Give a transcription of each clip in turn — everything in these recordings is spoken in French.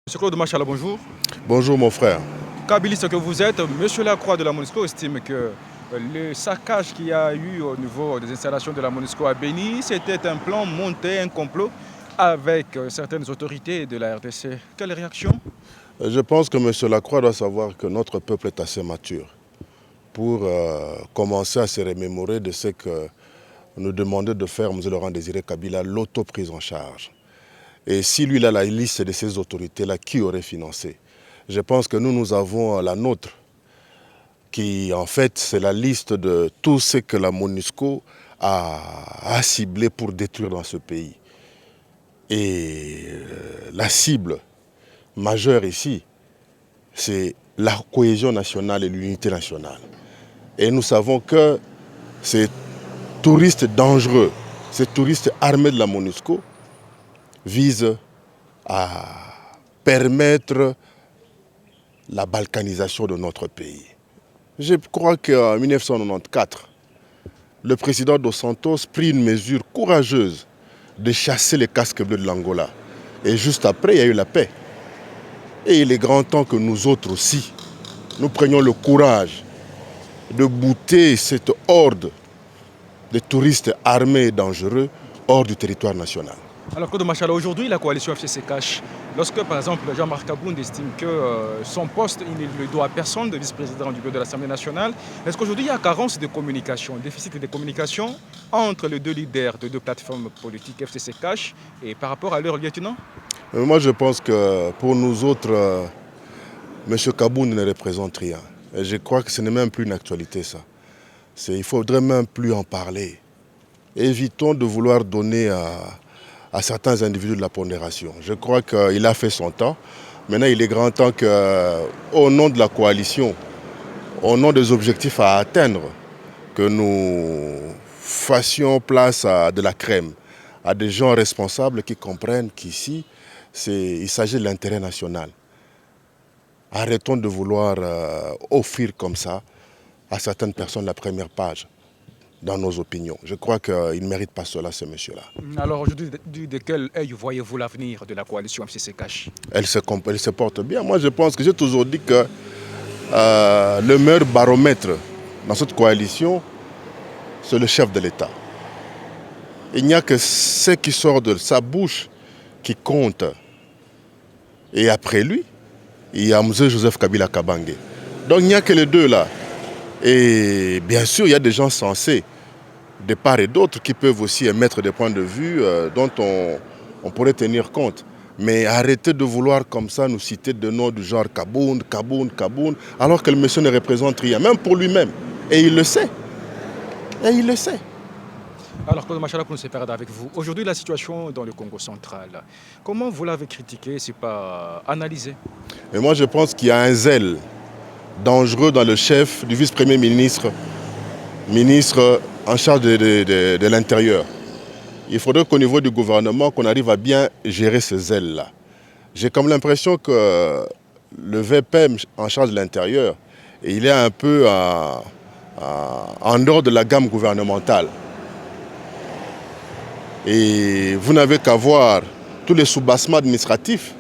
Monsieur Claude Machala, bonjour. Bonjour mon frère. Kabiliste que vous êtes, Monsieur Lacroix de la MONUSCO estime que le saccage qu'il y a eu au niveau des installations de la MONUSCO à Béni, c'était un plan monté, un complot avec certaines autorités de la RDC. Quelle réaction? Je pense que M. Lacroix doit savoir que notre peuple est assez mature pour commencer à se remémorer de ce que nous demandait de faire M. Laurent Désiré Kabila, l'auto-prise en charge. Et si lui, il a la liste de ces autorités-là, qui aurait financé? Je pense que nous avons la nôtre, qui en fait, c'est la liste de tout ce que la MONUSCO a ciblé pour détruire dans ce pays. Et la cible majeure ici, c'est la cohésion nationale et l'unité nationale. Et nous savons que ces touristes dangereux, ces touristes armés de la MONUSCO, visent à permettre la balkanisation de notre pays. Je crois qu'en 1994, le président Dos Santos prit une mesure courageuse de chasser les casques bleus de l'Angola. Et juste après, il y a eu la paix. Et il est grand temps que nous autres aussi, nous prenions le courage de bouter cette horde de touristes armés et dangereux hors du territoire national. Alors Claude Machala, aujourd'hui la coalition FCC cache. Lorsque par exemple Jean-Marc Abound estime que son poste, il ne le doit à personne de vice-président du bureau de l'Assemblée nationale, est-ce qu'aujourd'hui il y a carence de communication, déficit de communication entre les deux leaders de deux plateformes politiques FCC cache et par rapport à leur lieutenant? Moi je pense que pour nous autres, M. Kaboun ne représente rien. Et je crois que ce n'est même plus une actualité ça. Il ne faudrait même plus en parler. Évitons de vouloir donner à certains individus de la pondération. Je crois qu'il a fait son temps. Maintenant, il est grand temps qu'au nom de la coalition, au nom des objectifs à atteindre, que nous fassions place à de la crème, à des gens responsables qui comprennent qu'ici, il s'agit de l'intérêt national. Arrêtons de vouloir offrir comme ça à certaines personnes la première page dans nos opinions. Je crois qu'il ne mérite pas cela, ce monsieur-là. Alors aujourd'hui, de quel œil voyez-vous l'avenir de la coalition FCC cache? Elle se porte bien. Moi, je pense que j'ai toujours dit que le meilleur baromètre dans cette coalition, c'est le chef de l'État. Il n'y a que ce qui sort de sa bouche qui compte. Et après lui, il y a M. Joseph Kabila Kabange. Donc il n'y a que les deux là. Et bien sûr, il y a des gens sensés, de part et d'autre, qui peuvent aussi émettre des points de vue dont on pourrait tenir compte. Mais arrêtez de vouloir comme ça nous citer de noms du genre Kaboun, alors que le monsieur ne représente rien, même pour lui-même. Et il le sait. Et il le sait. Alors, Claude Machala, pour nous séparer avec vous, aujourd'hui la situation dans le Congo central, comment vous l'avez critiqué, c'est pas analysé? Et moi je pense qu'il y a un zèle dangereux dans le chef du vice-premier ministre, ministre en charge de l'Intérieur. Il faudrait qu'au niveau du gouvernement, qu'on arrive à bien gérer ce zèle-là. J'ai comme l'impression que le VPM en charge de l'Intérieur, il est un peu en dehors de la gamme gouvernementale. Et vous n'avez qu'à voir tous les soubassements administratifs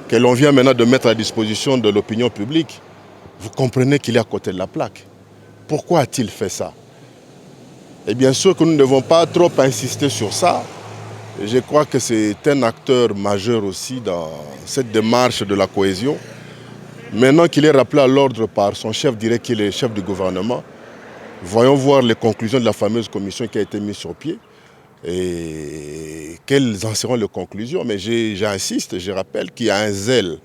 que l'on vient maintenant de mettre à disposition de l'opinion publique. Vous comprenez qu'il est à côté de la plaque. Pourquoi a-t-il fait ça? Et bien sûr que nous ne devons pas trop insister sur ça. Je crois que c'est un acteur majeur aussi dans cette démarche de la cohésion. Maintenant qu'il est rappelé à l'ordre par son chef, direct qu'il est chef du gouvernement, voyons voir les conclusions de la fameuse commission qui a été mise sur pied. Et quelles en seront les conclusions? Mais j'insiste, je rappelle qu'il y a un zèle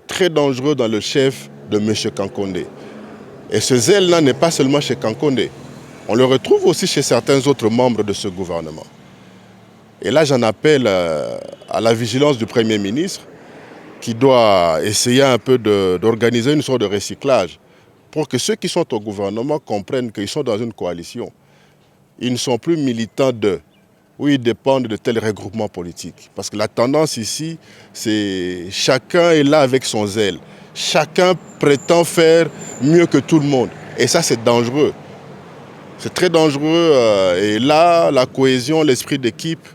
très dangereux dans le chef de M. Kankonde. Et ce zèle-là n'est pas seulement chez Kankonde. On le retrouve aussi chez certains autres membres de ce gouvernement. Et là, j'en appelle à la vigilance du Premier ministre qui doit essayer un peu d'organiser une sorte de recyclage pour que ceux qui sont au gouvernement comprennent qu'ils sont dans une coalition. Ils ne sont plus militants où ils dépendent de tels regroupements politiques. Parce que la tendance ici, c'est chacun est là avec son zèle. Chacun prétend faire mieux que tout le monde. Et ça, c'est dangereux. C'est très dangereux. Et là, la cohésion, l'esprit d'équipe,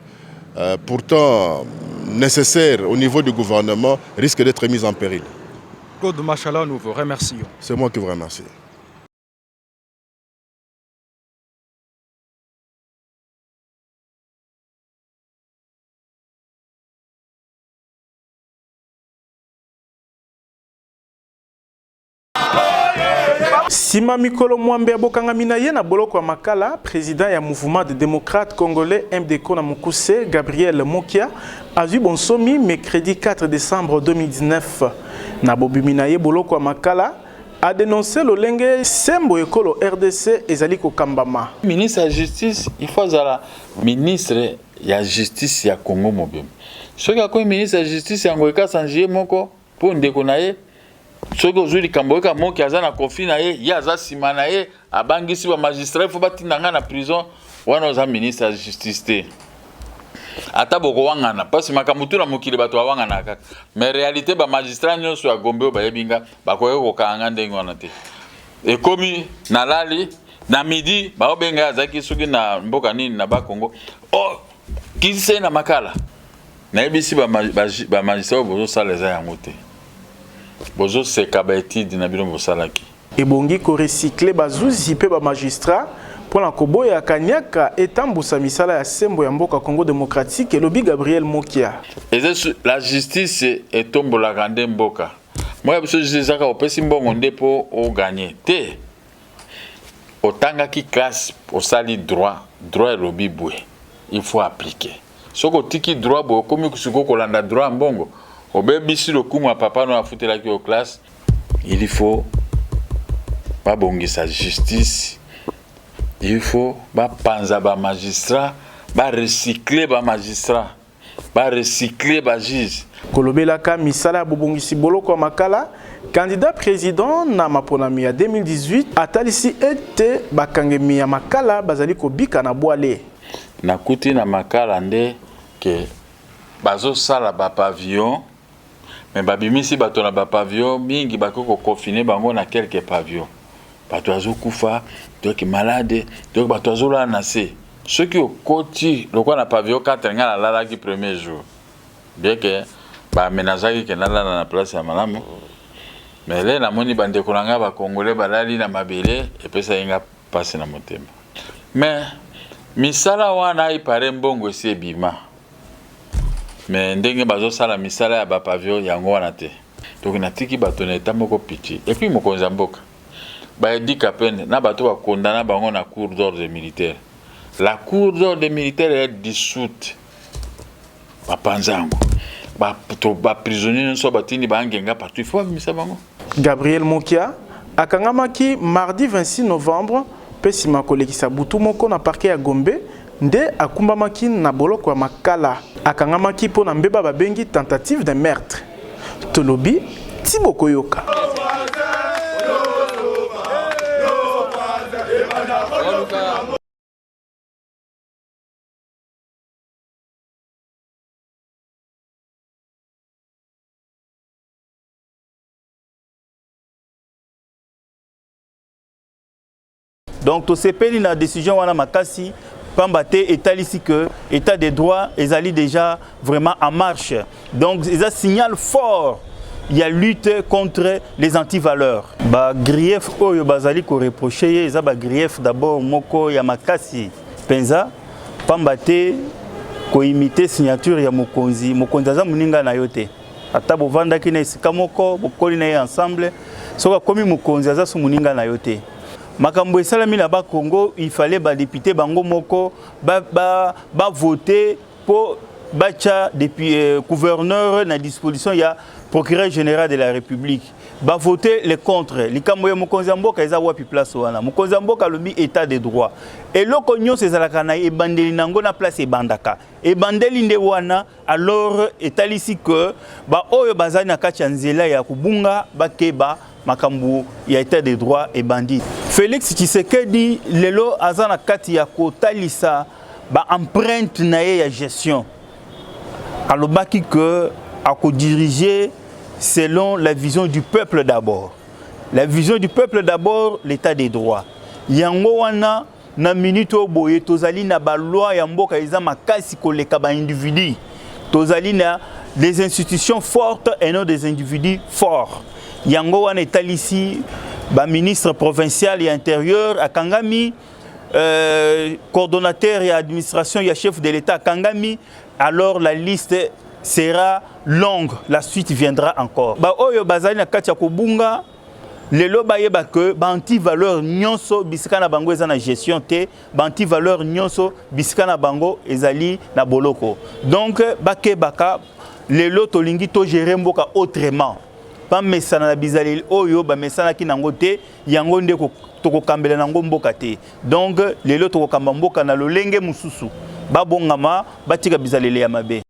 pourtant, nécessaires au niveau du gouvernement risquent d'être mises en péril. Claude Machala, nous vous remercions. C'est moi qui vous remercie. Sima Mikolo Mwambe abokanga minaye na boloko makala, président ya mouvement des démocrates congolais MDC na Mukuse, Gabriel Mokia, a vu bonsomi mercredi 4 décembre 2019. Na bobi minaye boloko makala a dénoncé le lenge sembo ekolo RDC ezali ko kambama. Ministre de la justice, il faut zala ministre ya justice ya Congo mobile. Soki akoyi ministre de la justice yango ekasanjie moko pour ndeko na ye. Soki ozuli kamboka moki aza na conflit na ye, aza sima na ye, abangisi ba magistrat, il faut batinda nga na prison, wana oza ministre de justice te. Ata boko wangana, parce que makamutu na mokili bato wangana kaka. Mais réalité ba magistrat nyonso ya Gombe ba yebinga, bakoye ko kanga ndenge wana te. Et komi na lali na midi ba obenga azaki soki na mboka nini na ba Congo. Oh, kise na makala. Na yebisi ba magistrat bozo saleza yango te. Bozo seka ba étude na bino bosalaki. Ebongi ko recycler bazuzi pe ba magistrat pour la koboya kanyaka etambusa misala ya sembo ya mboka Congo démocratique et lobi Gabriel Mokia. La justice est tombola grande mboka. Moi biso justice ka opesi mbongo ndepo o gagner. Te. Otanga ki classe au sali droit lobi boué. Il faut appliquer. Soko tiki droit bo komi kusuko kolanda droit mbongo. Obebisi le coup, papa nous a foutu la aux classes. Il faut pas bongi sa justice. Il faut pas penser ba magistrat, pas recycler ba magistrat, pas recycler ba juge. Kolobelaka misala bobongisi boloko makala, candidat président na maponami ya 2018 atalisi ete bakangemi ya makala bazali kobika na boale. Nakuti na makala nde ke bazo sala ba pavillon. Mais babimisi bato na ba pavillon mingi bakoko confiner bango na quelques pavillons. Bato azo kufa, donc malade, donc bato azo la nase. Ceux qui au koti, le quoi na pavillon 4 nga la la qui premier jour. Bien que ba menazaki ke na la na place ya malamu. Mais là na moni bande kolanga ba congolais balali na mabele et puis ça inga passer na motema. Mais misala wana ipare mbongo esi ebima. Mais ndenge bazo sala misala ya ba pavillon yango wana te. Donc natiki bato na etamoko piti. Et puis mokonza mboka. Ba edi kapende na bato ba condamna bango na cour d'ordre militaire. La cour d'ordre militaire est dissoute. Ba panzango. Ba prisonnier so batini ba ngenga partout. Il faut misa bango. Gabriel Mokia akangamaki mardi 26 novembre pesima kolekisa butu moko na parquet ya Gombe. Nde akumbamaki na boloko ya makala akangamaki po na mbeba babengi tentative de meurtre. Tolobi Tiboko Yoka. Donc to sepeli na décision wana makasi Pambate est ici que l'état des droits est déjà vraiment en marche. Donc, c'est un signal fort. Il y a lutte contre les antivaleurs. Ba grief oyo bazali ko reprocher, ça ba grief d'abord moko ya makasi. Penza Pambate ko imiter signature ya mokonzi. Mokonzi za muninga na yote. Ata bovanda ki na esika moko, bokoli na ensemble. Soka komi mokonzi za su muninga na yote. Makambo esalami na ba Congo, il fallait ba député bango moko ba voter pour bacha depuis gouverneur na disposition ya procureur général de la République. Ba voter les contre. Likambo ya mokonzi mboka eza wapi place wana. Mokonzi mboka lobi état de droit. Et loko nyonso ezalaka na ebandeli nango na place ebandaka. Ebandeli nde wana alors etalisi que ba oyo bazali na kati ya nzela ya kubunga bakeba makambu ya état de droit et bandit. Félix Tshisekedi lelo azana kati ya kotalisa ba empreinte na ye ya gestion. Alobaki que ako diriger selon la vision du peuple d'abord. La vision du peuple d'abord, l'état des droits. Yango wana na minute boye tozali na ba loi ya mboka eza makasi koleka ba individu. tozali na des institutions fortes et non des individus forts. Yango wana etalisi ba ministre provincial et intérieur à Kangami, coordonnateur et administration et chef de l'État à Kangami, alors la liste sera longue, la suite viendra encore. Ba oyo bazali na kati ya kobunga lelo bayeba que ba anti-valeur nyonso bisika na bango eza na gestion te, ba anti-valeur nyonso bisika na bango ezali na boloko. Donc bakebaka lelo tolingi to gérer mboka autrement. Pas mesana na bizali oyo ba mesana ki nango te yango nde toko kambela nango mboka te. Donc lelo toko kamba mboka na lolenge mususu. Ba bongama batika bizali ya mabe.